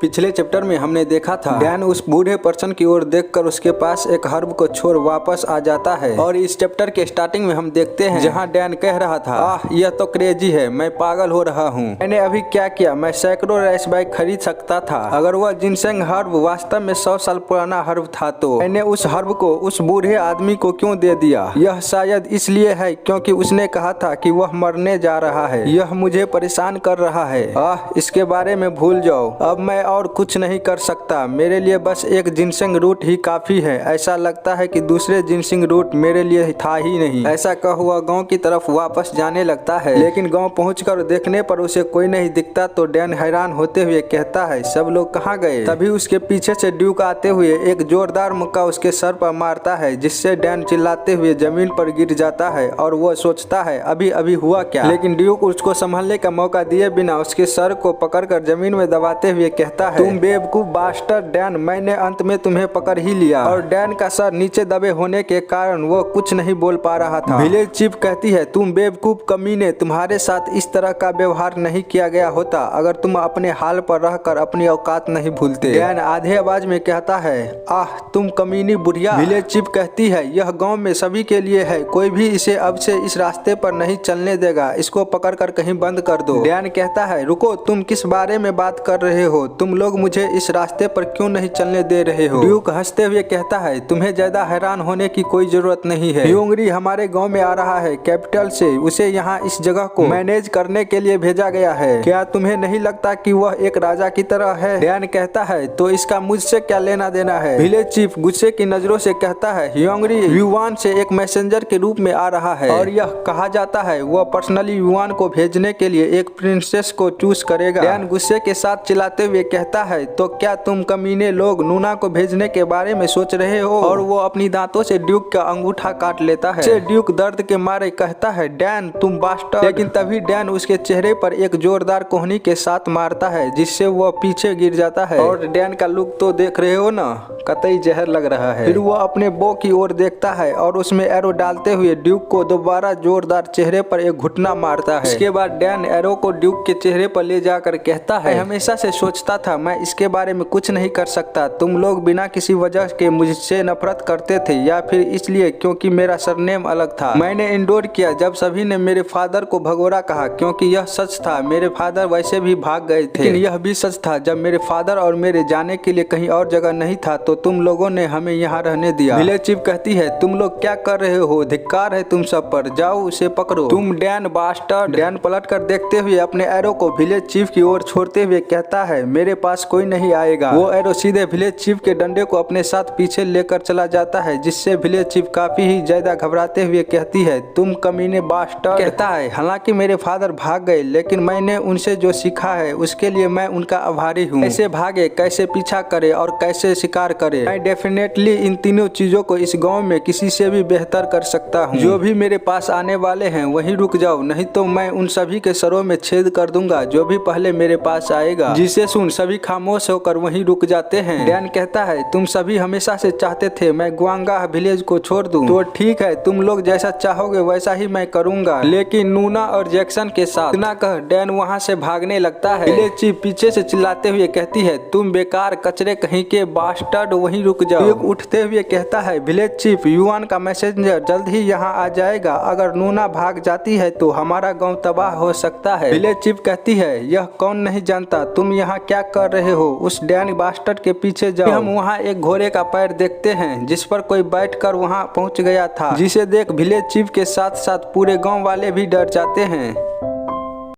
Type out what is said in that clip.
पिछले चैप्टर में हमने देखा था डैन उस बूढ़े पर्सन की ओर देखकर उसके पास एक हर्ब को छोड़ वापस आ जाता है। और इस चैप्टर के स्टार्टिंग में हम देखते हैं जहां डैन कह रहा था, आह यह तो क्रेजी है, मैं पागल हो रहा हूं। मैंने अभी क्या किया, मैं सैकड़ों राइस बैग खरीद सकता था। अगर वह जिनसेंग हर्ब वास्तव में 100 साल पुराना हर्ब था तो मैंने उस हर्ब को उस बूढ़े आदमी को क्यों दे दिया। यह शायद इसलिए है क्योंकि उसने कहा था कि वह मरने जा रहा है। यह मुझे परेशान कर रहा है। इसके बारे में भूल जाओ, अब मैं और कुछ नहीं कर सकता। मेरे लिए बस एक जिनसेंग रूट ही काफी है। ऐसा लगता है कि दूसरे जिनसेंग रूट मेरे लिए था ही नहीं। ऐसा कहा हुआ गांव की तरफ वापस जाने लगता है, लेकिन गांव पहुंचकर देखने पर उसे कोई नहीं दिखता तो डैन हैरान होते हुए कहता है, सब लोग कहाँ गए। तभी उसके पीछे से ड्यूक आते हुए एक जोरदार मुक्का उसके सर पर मारता है, जिससे डैन चिल्लाते हुए जमीन पर गिर जाता है और वो सोचता है अभी अभी हुआ क्या। लेकिन ड्यूक उसको संभलने का मौका दिए बिना उसके सर को पकड़कर जमीन में दबाते हुए कहता है, तुम बेवकूफ बास्टर डैन, मैंने अंत में तुम्हें पकड़ ही लिया। और डैन का सर नीचे दबे होने के कारण वो कुछ नहीं बोल पा रहा था। विलेज चीफ कहती है, तुम बेवकूफ कमीने, तुम्हारे साथ इस तरह का व्यवहार नहीं किया गया होता अगर तुम अपने हाल पर रहकर अपनी औकात नहीं भूलते। डैन आधे आवाज में कहता है, आह तुम कमीनी बुढ़िया। विलेज चीफ कहती है, यह गाँव में सभी के लिए है, कोई भी इसे अब से इस रास्ते पर नहीं चलने देगा, इसको पकड़ कर कहीं बंद कर दो। डैन कहता है, रुको, तुम किस बारे में बात कर रहे हो, तुम लोग मुझे इस रास्ते पर क्यों नहीं चलने दे रहे हो। ड्यूक हंसते हुए कहता है, तुम्हें ज्यादा हैरान होने की कोई जरूरत नहीं है। ह्योंगरी हमारे गांव में आ रहा है कैपिटल से, उसे यहाँ इस जगह को मैनेज करने के लिए भेजा गया है। क्या तुम्हें नहीं लगता कि वह एक राजा की तरह है। डैन कहता है, तो इसका मुझसे क्या लेना देना है। विलेज चीफ गुस्से की नजरों से कहता है, ह्योंगरी युवान से एक मैसेंजर के रूप में आ रहा है और यह कहा जाता है वह पर्सनली युवान को भेजने के लिए एक प्रिंसेस को चूज करेगा। डैन गुस्से के साथ चिल्लाते हुए कहता है, तो क्या तुम कमीने लोग नूना को भेजने के बारे में सोच रहे हो। और वो अपनी दांतों से ड्यूक का अंगूठा काट लेता है। ड्यूक दर्द के मारे कहता है, डैन तुम बास्टर्ड। लेकिन तभी डैन उसके चेहरे पर एक जोरदार कोहनी के साथ मारता है, जिससे वो पीछे गिर जाता है। और डैन का लुक तो देख रहे हो ना, कतई जहर लग रहा है। फिर वो अपने बो की ओर देखता है और उसमें एरो डालते हुए ड्यूक को दोबारा जोरदार चेहरे पर एक घुटना मारता है। इसके बाद डैन एरो को ड्यूक के चेहरे पर ले जाकर कहता है, हमेशा से सोचता था मैं इसके बारे में कुछ नहीं कर सकता। तुम लोग बिना किसी वजह के मुझसे नफरत करते थे, या फिर इसलिए क्योंकि मेरा सरनेम अलग था। मैंने इंडोर किया जब सभी ने मेरे फादर को भगोड़ा कहा, क्योंकि यह सच था, मेरे फादर वैसे भी भाग गए थे। लेकिन यह भी सच था, जब मेरे फादर और मेरे जाने के लिए कहीं और जगह नहीं था तो तुम लोगों ने हमें यहाँ रहने दिया। विलेज चीफ कहती है, तुम लोग क्या कर रहे हो, धिक्कार है तुम सब पर, जाओ उसे पकड़ो, तुम डैन बास्टर्ड। डैन पलट कर देखते हुए अपने एरो को विलेज चीफ की ओर छोड़ते हुए कहता है, मेरे पास कोई नहीं आएगा। वो एरो सीधे विलेज चीफ के डंडे को अपने साथ पीछे लेकर चला जाता है, जिससे विलेज चीफ काफी ही ज्यादा घबराते हुए कहती है, तुम कमीने बास्टर्ड। कहता है, हालांकि मेरे फादर भाग गए, लेकिन मैंने उनसे जो सीखा है उसके लिए मैं उनका आभारी हूँ। कैसे भागे, कैसे पीछा करे और कैसे शिकार करे, मैं डेफिनेटली इन तीनों चीजों को इस गाँव में किसी से भी बेहतर कर सकता हूँ। जो भी मेरे पास आने वाले हैं वहीं रुक जाओ, नहीं तो मैं उन सभी के सरों में छेद कर दूंगा जो भी पहले मेरे पास आएगा। जिसे सुन सभी खामोश होकर वहीं रुक जाते हैं। डैन कहता है, तुम सभी हमेशा से चाहते थे मैं ग्वांगा विलेज को छोड़ दूं, तो ठीक है, तुम लोग जैसा चाहोगे वैसा ही मैं करूंगा, लेकिन नूना और जैक्सन के साथ। इतना कह डैन वहां से भागने लगता है। विलेज चीफ पीछे से चिल्लाते हुए कहती है, तुम बेकार कचरे कहीं के बास्टर्ड, वहीं रुक जाओ। उठते हुए कहता है, विलेज चीफ युवान का मैसेंजर जल्द ही यहाँ आ जाएगा, अगर नूना भाग जाती है तो हमारा गाँव तबाह हो सकता है। विलेज चीफ कहती है, यह कौन नहीं जानता, तुम यहाँ क्या कर रहे हो, उस डैन बास्टर्ड के पीछे जाओ। हम वहाँ एक घोड़े का पैर देखते हैं जिस पर कोई बैठकर वहाँ पहुँच गया था, जिसे देख विलेज चीफ के साथ साथ पूरे गाँव वाले भी डर जाते हैं।